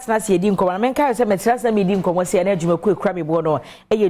atena se edi nkomo na menka se metra se me edi nkomo se na adwuma ku ekura me bo no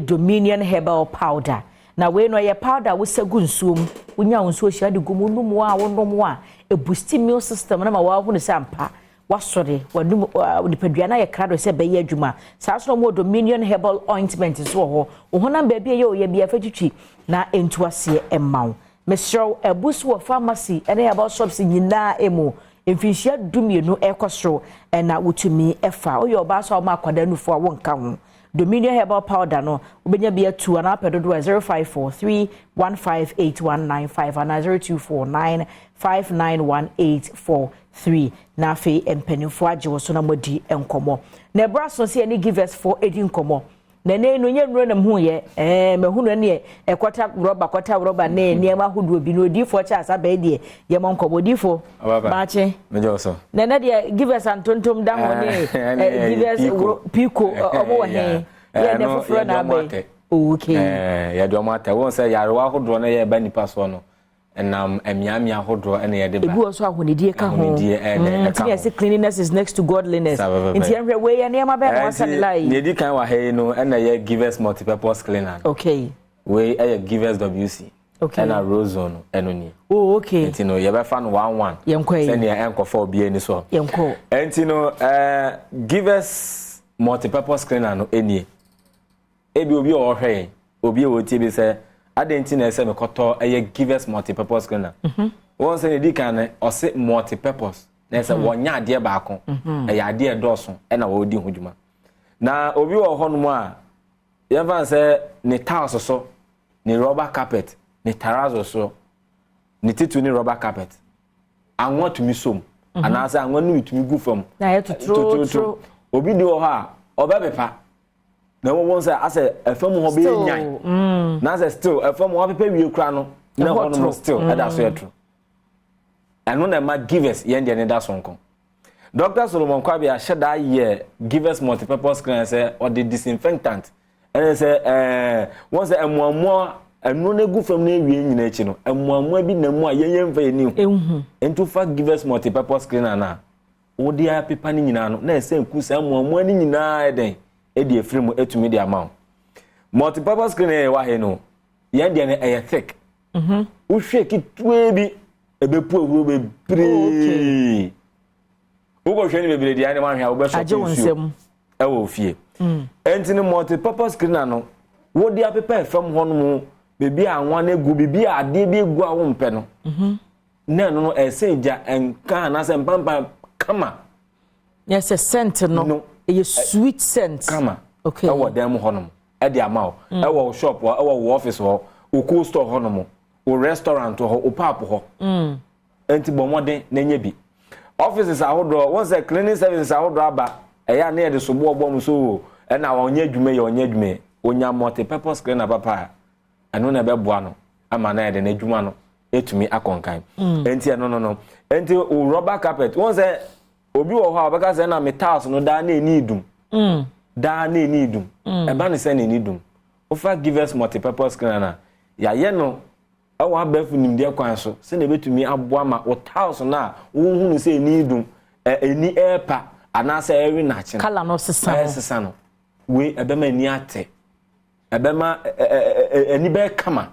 Dominion Herbal powder na we no ye powder wo sagu nsuom wonya nsuo hia de gumu numu a wonom a e boost immune system na ma wa hu ne sampa wasore wadum nipadua na ye krado se be ye adwuma saa so mo Dominion Herbal ointment so ho wo honam ba bia ye oye bia fatwitwi na entuase emmaw mesro ebusu wo pharmacy ene herbal shops nyina emu emfinhia dumienu ekosro na wotumi efa oyo ba so ma akwada nufu a wonka ho Dominion Herbal powder no obenya bia 2 na pedodo 0543158195 and 0249591843 na fe empanifo agye so na modi enkomo na braso se ani give us for edi nkomo na no nye nro nam hu ye mahunu ne ekota rubber na niam ahodo bi no odifo cha asa ba de ye mo nkomo odifo baache mejo so na de give us antontom da ho ne give us pico obo he ye ne foforo na ba okay ya do mata won say yarewa ahodo na ye ba nipa so no enam emiamia ahodo ene ye de ba ebu oso ahonedie ka ho yes cleanliness is next to godliness inti enhwe we ya niam ba no asa lai ne di kan wa he no ene ye give us multipurpose cleaner okay we give us WC okay ena rose no eno ni okay inti no ye be fa no 11 yenko ne enkofa obi eni so yenko inti no give us multipurpose cleaner no eni ebi obi o hwe obi o tie bi se adenti na ese me koto give us multipurpose cleaner won say di kan o se multipurpose na ese wonya ade ba ko ade doso e na wo di huduma na obi wo ho no a ye van say ne tiles so ne rubber carpet ne terrazzo so ne titu ne rubber carpet anwo to mi som anasa anwo no mitumi gu fam na ye to obi di wo ha obebepa na won say ase afam ho be nyan na say still afam ho pepe wie kura no na ho no still ada so yetro anu na ma give us ye ndie ne da so nko Dr. Solomon Kwabi a sheda ye give us multipurpose cleaner say or the disinfectant and say won say amuamu anu na gu fam na wie nyina echi no amuamu bi na mu a ye yemfa eni ento fa give us multipurpose cleaner na wo dia pepa ni nyina no na ese nku sa amuamu ni nyina eden edi efrimu etumi di amount multipurpose cleaner wa he no ye ndie ne thick wo hwe kitwe bi ebepu ehuro be pre wo go hwe ni bebre di ane ma hwe wo be so nsem ewo fie enti ni multipurpose cleaner no wo di apepa efam ho no mu bebi anwa na egu bebi ade bi egu a wo mpe no na no eseja enka na se mpampa kama yes a scent no a sweet scent kama okay ewo dem honom e di amao ewo shop wo ewo office wo o cool store honom o restaurant ho o pap ho enti bomode na nya bi offices ahodo won say cleaning services ahodo aba eya na ye de sobo obom so e na wonye adwuma ye onye adwuma onya multipurpose cleaner papa anu na be boa no ama na ye de na adwuma no etumi akonkan enti no enti o rubber carpet won say obi wo ho abeka say na metals no da na eni dum da na eni dum e ba ne say na eni dum o fa give us multipurpose cleaner na ya ye no awa abafu nimde kwan so se na betumi aboa ma o tiles na wo hunu say eni dum eni epa anasa eri na chi kala no sesa no we ebema ni ate ebema eni be kama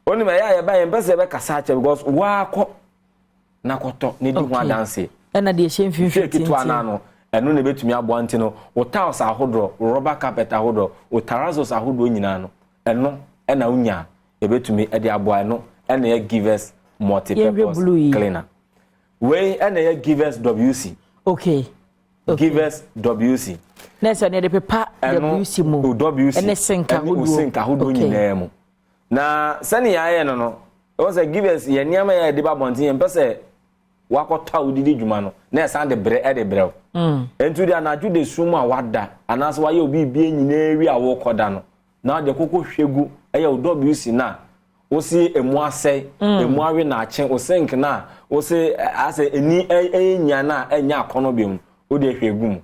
oni me ya ba yen pese be kasa ache because wa akọ na koto ne di ho adanse na de hye mfimfiti kitwa na no eno na betumi aboa nti no o tiles ahodo rubber carpet ahodo o terrazzo ahodo nyina no eno na unya ebetumi e de aboa no ena ye give us multipurpose cleaner we ena ye give us WC okay give us WC nessa ne de pepa WC mu ene senka hodo nyina mu na sani ya ye no o say give us ye niam ya de ba bontin ye mpese wakota udidi dwuma no na esa de bre e de bre entu de anaju de sumu a wada anaso wa ye obi bie nyina wi a wo koda no na de kokko hwegu e ya WC na o si emu asai emu awe na ache o sink na o si ase eni enya na enya akono bem o de hwegu mu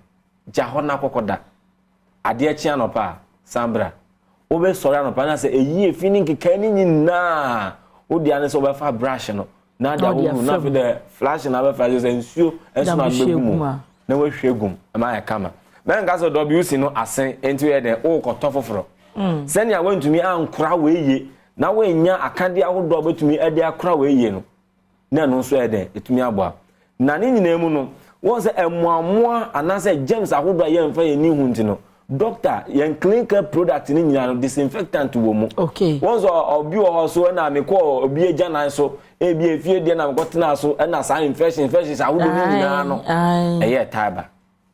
ja ho na kokoda ade achi anopa sambra o be sori anopa na se eyi efini nkeka ni nyina o de ane so be fa brush no na da wo na fe de flash na be fa se nsuo eso na be mu na we hwegum ama ya kama men ga so WC no asen enti we den o ko tofoforo senia wantumi ankora we ye na we nya akade ahodo betumi ade akora we ye no na no so eden etumi abo na ne nyina mu no won se emuamua anase James ahodo ye mfa ye ni hunti no doctor yen clinical product ni nyina no disinfectant wo mu okay won so obi o so na me ko obi eja nan so e bi efie de na me ko tena so na sa infection ahodo ni nyina no eye taba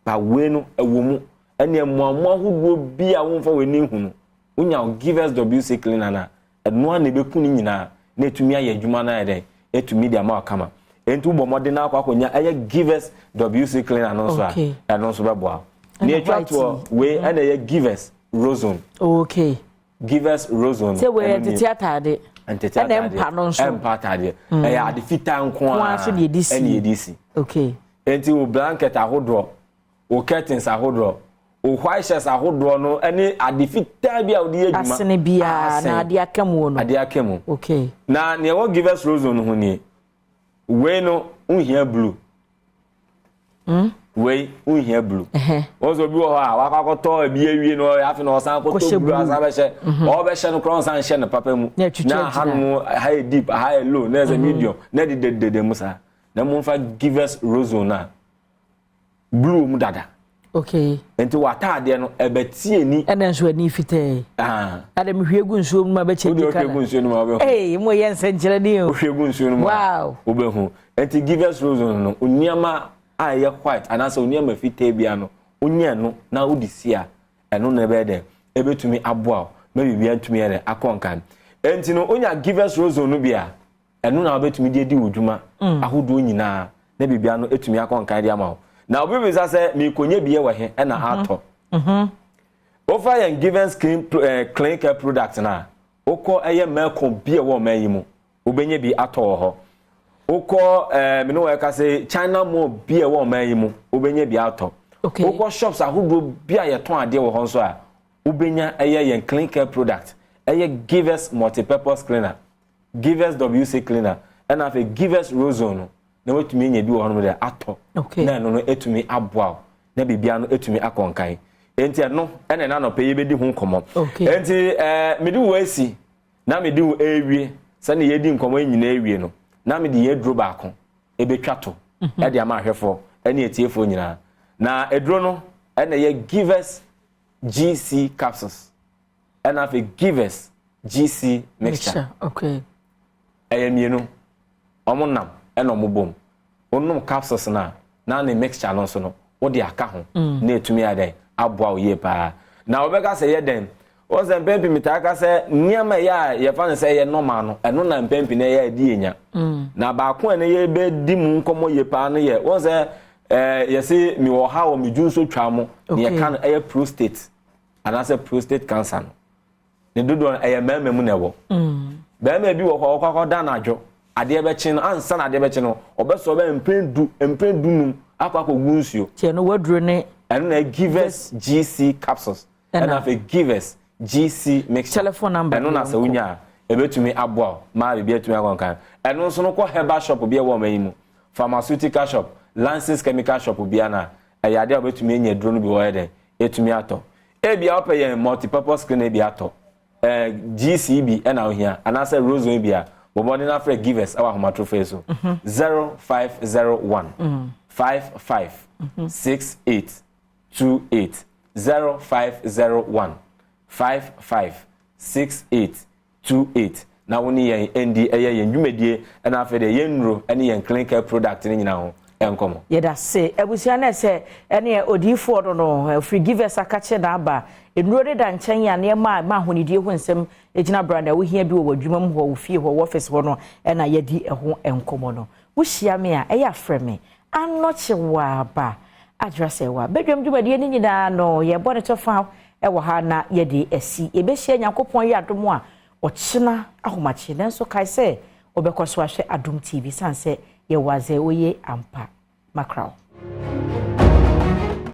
ba we no ewo mu ene emuamua ahodo bi a won fa we ni hunu unya give us WC cleaner na eno na beku ni nyina na etumi aye adwuma na ede etumi dia ma kama entu bo modern akwakonya aye give us WC cleaner no so a eno so beboa ni etwa to we na aye give us rozone okay give us rozone say we theater de and empa no so empa tade aye ade fita nko a ene edisi okay enti o blanket ahodo o curtains ahodo o white shirts ahodo no ene adifita bia odi adwuma asene bia na ade akamu no ade akamu okay na ne wo give us rozone ho ni we no unhia blue we unhia blue ozo bi wo ha wakakoto bi awie no afi no san koto blue asa be she o be she no kron san she no papa mu na hanu high deep high low na as a medium na de musa na mo fa give us rozone na blue mu dada okay enti watade no ebetie ni ena nso ani fite adam hwegu nso mu ma be che dika hwegu nso mu ma be eh mo yen senjere ni o hwegu nso mu wow obehu enti give us rozone no oniama aye white anasa oniama fite bia no onye no na odisia eno na be de ebetumi aboa ma bibia ntumi ere akonkan enti no onya give us rozone no bia eno na obetumi de di wodwuma ahodo nyina na bibia no etumi akonkan de ama na obi be say me konye biye wa he na ato ofa yen given skin clinical product na okọ eye meko biye wo mayimu obenye bi ato ho okọ me no we ka say China mo biye wo mayimu obenye bi ato okọ shops ahodo bia ye ton ade wo ho so a obenya eye yen clinical product eye give us multi-purpose cleaner give us WC cleaner and have a give us rozone na wetumi nya bi wo hono de ato na no etumi aboa na bibia no etumi akonkan enti no ene na no peye bedi hu komo enti medi wo asi na medi wo ewie se na yedi nkomo nyina ewie no na medi ye duro ba ko ebetwa to e de ama ahwefo ene etiefo nyina na eduro no ene ye give us GC capsules ene afi give us GC mixture okay ayemienu omonam eno mobom onum capsules na mixture no so no wo de aka ho na etumi adan aboa oye pa na obeka se ye den o se mpempi mitaka se niama ya ye fa se ye normal no eno na mpempi na ye adi enya na ba ko ene ye be di mu nkomo ye pa no ye wo se ye se mi wo ha wo mi junso twa mo ne ye kan eye prostate anase prostate cancer no ne dodo eye mema mu na wo ba ma bi wo kwa da na adwo ade be chi no ansa na ade be chi no obeso be empendu num akwa gunsuo tie no waduro ne and na give us GC capsules and have a give us GC mixture telephone number and na sa unya ebetumi aboa ma be betumi akonkan and no so no ko herbal shop bi e wo mayimu pharmaceutical shop Lances chemical shop bi ana ayade obetumi enya duro no bi wo ede etumi ato e bia opeye multi-purpose cleaner bi ato GCB and out here and I said rozone bia bobodi na free give us our home trophy so 0501 55 68 28 0501 55 68 28 na woni yen endi yen dwumadie na afa de yen nuro ene yen clinical product ni nyina ho enkomo yeda se ebusia na se ene odifo do no free give us akache na aba enuro de da nchen ya na ma honidie ho nsem ejina branda wo hia bi wo wadwuma mu ho wo fie ho office ho no na yedi eho enkomo no wo hia me a eya frɛ me anoche wa ba address ewa bedwam dwumadie ni nyina no ye bone to fa ewo ha na yedi esi ebehia nyakopon ye adom a ochina ahomachi nanso kai se obekoso ahwe Adom TV sanse ye waze oye ampa makraw